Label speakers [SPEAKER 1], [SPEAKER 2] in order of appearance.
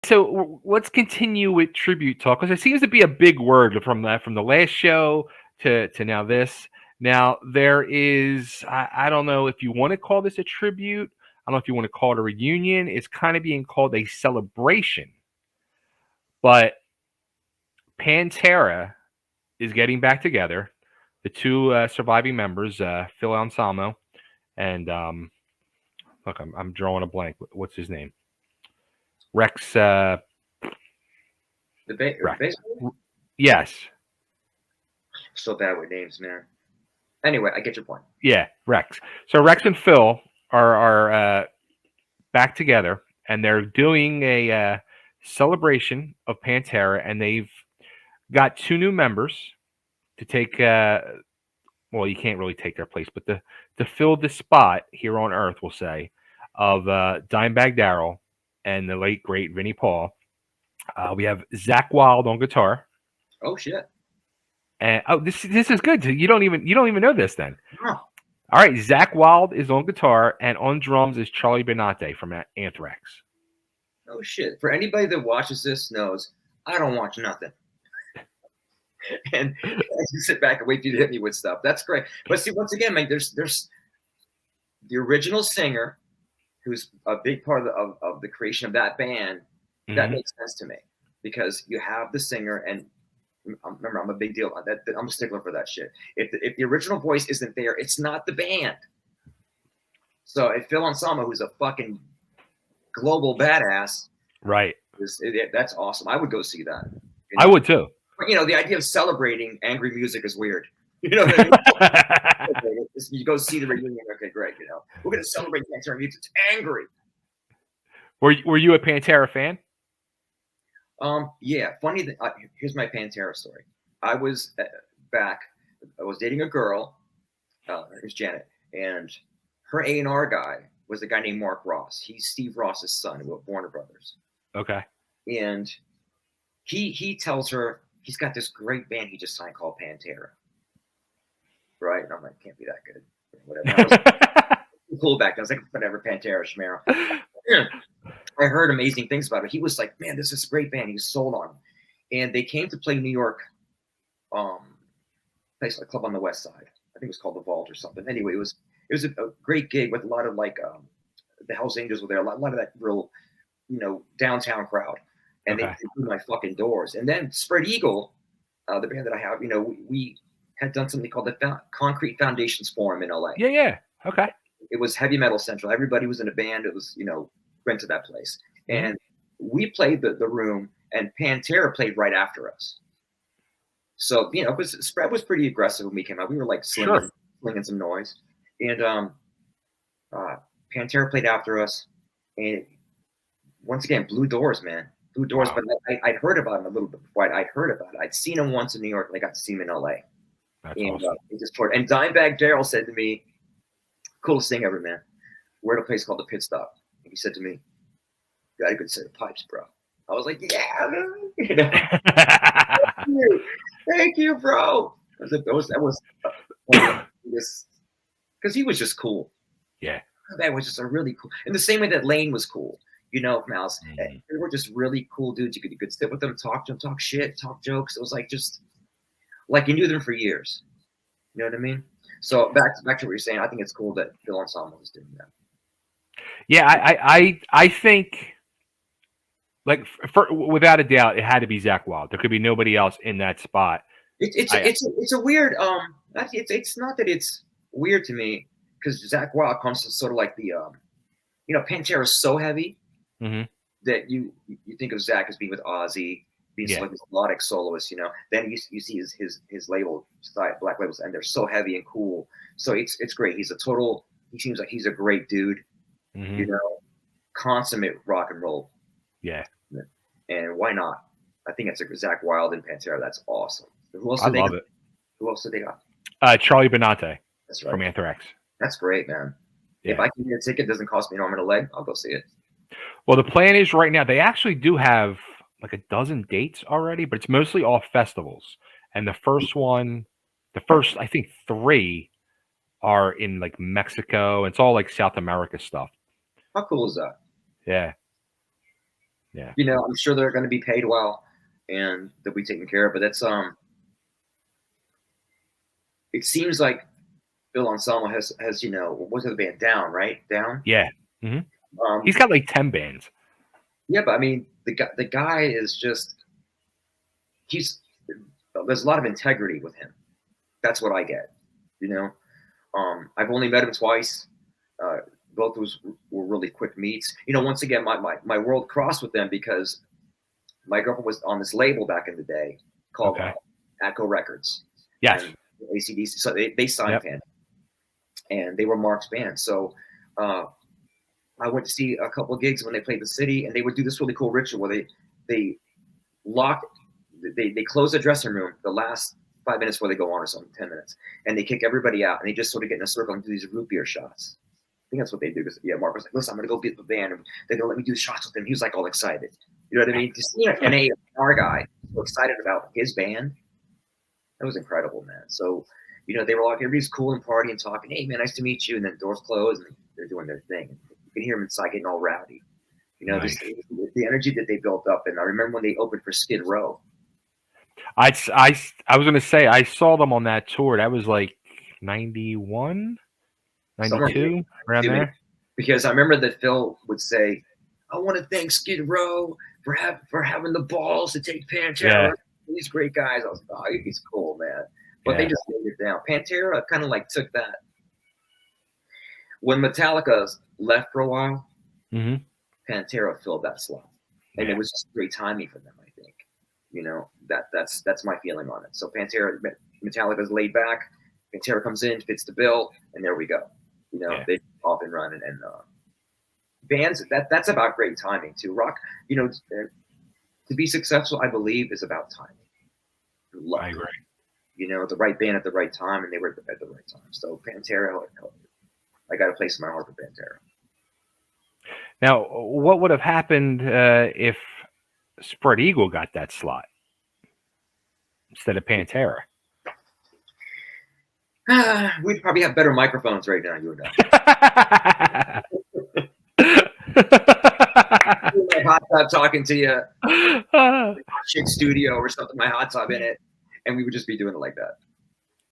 [SPEAKER 1] So let's continue with tribute talk because it seems to be a big word from the last show to now this. Now there is I don't know if you want to call this a tribute. I don't know if you want to call it a reunion. It's kind of being called a celebration, but Pantera is getting back together. The two surviving members, Phil Anselmo and look, I'm drawing a blank. What's his name? Rex. Rex. Yes.
[SPEAKER 2] So bad with names, man. Anyway, I get your point.
[SPEAKER 1] Yeah, Rex. So Rex and Phil are back together, and they're doing a celebration of Pantera, and they've got two new members to take. Well, you can't really take their place, but to fill the spot here on Earth, we'll say, of Dimebag Darrell and the late great Vinnie Paul. We have Zach Wild on guitar.
[SPEAKER 2] Oh shit!
[SPEAKER 1] And this is good. You don't even know this then.
[SPEAKER 2] Oh.
[SPEAKER 1] All right, Zach Wild is on guitar, and on drums is Charlie Benante from Anthrax.
[SPEAKER 2] Oh shit! For anybody that watches this knows, I don't watch nothing. And I just sit back and wait for you to hit me with stuff. That's great. But see, once again, man, there's the original singer, who's a big part of the creation of that band. Mm-hmm. That makes sense to me because you have the singer, and remember, I'm a big deal. I'm a stickler for that shit. If the original voice isn't there, it's not the band. So if Phil Anselmo, who's a fucking global badass,
[SPEAKER 1] right?
[SPEAKER 2] That's awesome. I would go see that.
[SPEAKER 1] I would too.
[SPEAKER 2] But, the idea of celebrating angry music is weird. You know what I mean? You go see the reunion. Okay, great. We're gonna celebrate Pantera music. It's angry.
[SPEAKER 1] Were you a Pantera fan?
[SPEAKER 2] Yeah. Funny. Here's my Pantera story. I was dating a girl. Her name's Janet, and her A&R guy was a guy named Mark Ross. He's Steve Ross's son, who were Warner Brothers.
[SPEAKER 1] Okay.
[SPEAKER 2] And he tells her he's got this great band he just signed called Pantera. Right? And I'm like, can't be that good. Whatever. Cool back then. I was like, whatever, Pantera, Schmero. I heard amazing things about it. He was like, man, this is a great band. He was sold on them. And they came to play New York, place, a club on the West Side. I think it was called the Vault or something. Anyway, it was a great gig with a lot of the Hells Angels were there, a lot of that real, downtown crowd. And they threw my fucking doors. And then Spread Eagle, the band that I have, we had done something called the Concrete Foundations Forum in LA.
[SPEAKER 1] Yeah. Okay.
[SPEAKER 2] It was heavy metal central. Everybody was in a band. It was, went to that place. And we played the room, and Pantera played right after us. So, Spread was pretty aggressive when we came out. We were like slinging some noise. And Pantera played after us. And once again, Blue Doors, man. Blue Doors. Wow. But I'd heard about them a little bit before. I'd heard about it. I'd seen them once in New York, and I got to see them in LA.
[SPEAKER 1] That's awesome.
[SPEAKER 2] He just toured. And Dimebag Darrell said to me, coolest thing ever, man. We're at a place called the Pit Stop. And he said to me, you got a good set of pipes, bro. I was like, yeah, Thank you, bro. That was because he was just cool.
[SPEAKER 1] Yeah.
[SPEAKER 2] That was just a really cool. In the same way that Lane was cool, Mouse. They were just really cool dudes. You could sit with them, talk to them, talk shit, talk jokes. It was like just like you knew them for years. You know what I mean? So back to what you're saying, I think it's cool that Phil Anselmo was doing that.
[SPEAKER 1] Yeah, I think, like, without a doubt, it had to be Zach Wild. There could be nobody else in that spot.
[SPEAKER 2] It's a weird. It's not that it's weird to me because Zach Wild comes to sort of like the Pantera is so heavy that you think of Zach as being with Ozzy, being like this melodic soloist, Then you see his label, Black Labels, and they're so heavy and cool. So it's great. He seems like he's a great dude, consummate rock and roll.
[SPEAKER 1] Yeah.
[SPEAKER 2] And why not? I think it's a Zach Wild and Pantera. That's awesome. Who else
[SPEAKER 1] I love it.
[SPEAKER 2] Who else did they got?
[SPEAKER 1] Charlie Benante.
[SPEAKER 2] That's right.
[SPEAKER 1] From Anthrax.
[SPEAKER 2] That's great, man. Yeah. If I can get a ticket, it doesn't cost me an arm and a leg, I'll go see it.
[SPEAKER 1] Well, the plan is right now, they actually do have like a dozen dates already, but it's mostly all festivals. And the first, I think 3 are in like Mexico. It's all like South America stuff.
[SPEAKER 2] How cool is that?
[SPEAKER 1] Yeah. Yeah.
[SPEAKER 2] I'm sure they're going to be paid well, and they'll be taken care of. But that's it seems like Phil Anselmo has what's the band Down, right? Down.
[SPEAKER 1] Yeah. Hmm.
[SPEAKER 2] Um,
[SPEAKER 1] He's got like 10 bands.
[SPEAKER 2] yeah, but I mean the guy is just he's there's a lot of integrity with him. That's what I get. You know, I've only met him twice. Uh, both were really quick meets. Once again, my world crossed with them because my girlfriend was on this label back in the day called
[SPEAKER 1] Okay.
[SPEAKER 2] Atco Records
[SPEAKER 1] Yes.
[SPEAKER 2] and ACDC. So they signed
[SPEAKER 1] Yep.
[SPEAKER 2] Pantera, and they were Mark's band. So uh, I went to see a couple of gigs when they played the city, and they would do this really cool ritual where they lock they close the dressing room the last 5 minutes before they go on or something, 10 minutes, and they kick everybody out, and they just sort of get in a circle and do these root beer shots. I think that's what they do. Because Mark was like, "Listen, I'm gonna go get the band, and they're gonna let me do shots with them." He was like all excited. You know what I mean? Just an A&R guy so excited about his band. That was incredible, man. So, they were like, everybody's cool and partying and talking. Hey, man, nice to meet you. And then doors close, and they're doing their thing. You can hear them inside getting all rowdy.
[SPEAKER 1] Nice.
[SPEAKER 2] Just the energy that they built up. And I remember when they opened for Skid Row.
[SPEAKER 1] I was going to say, I saw them on that tour. That was like 91, 92, around there.
[SPEAKER 2] Because I remember that Phil would say, I want to thank Skid Row for having the balls to take Pantera.
[SPEAKER 1] Yeah.
[SPEAKER 2] These great guys. I was like, oh, he's cool, man. But they just laid it down. Pantera kind of like took that. When Metallica left for a while, Pantera filled that slot. And it was just great timing for them, I think. That's my feeling on it. So Metallica's laid back, Pantera comes in, fits the bill, and there we go. They off and running, and bands that's about great timing too. Rock, to be successful, I believe, is about timing. Luck.
[SPEAKER 1] I agree.
[SPEAKER 2] The right band at the right time, and they were at the right time. So Pantera, I got a place in my heart for Pantera.
[SPEAKER 1] Now, what would have happened if Spread Eagle got that slot instead of Pantera?
[SPEAKER 2] We'd probably have better microphones right now, you and
[SPEAKER 1] I.
[SPEAKER 2] My hot tub talking to you, chick studio or something. My hot tub in it, and we would just be doing it like that.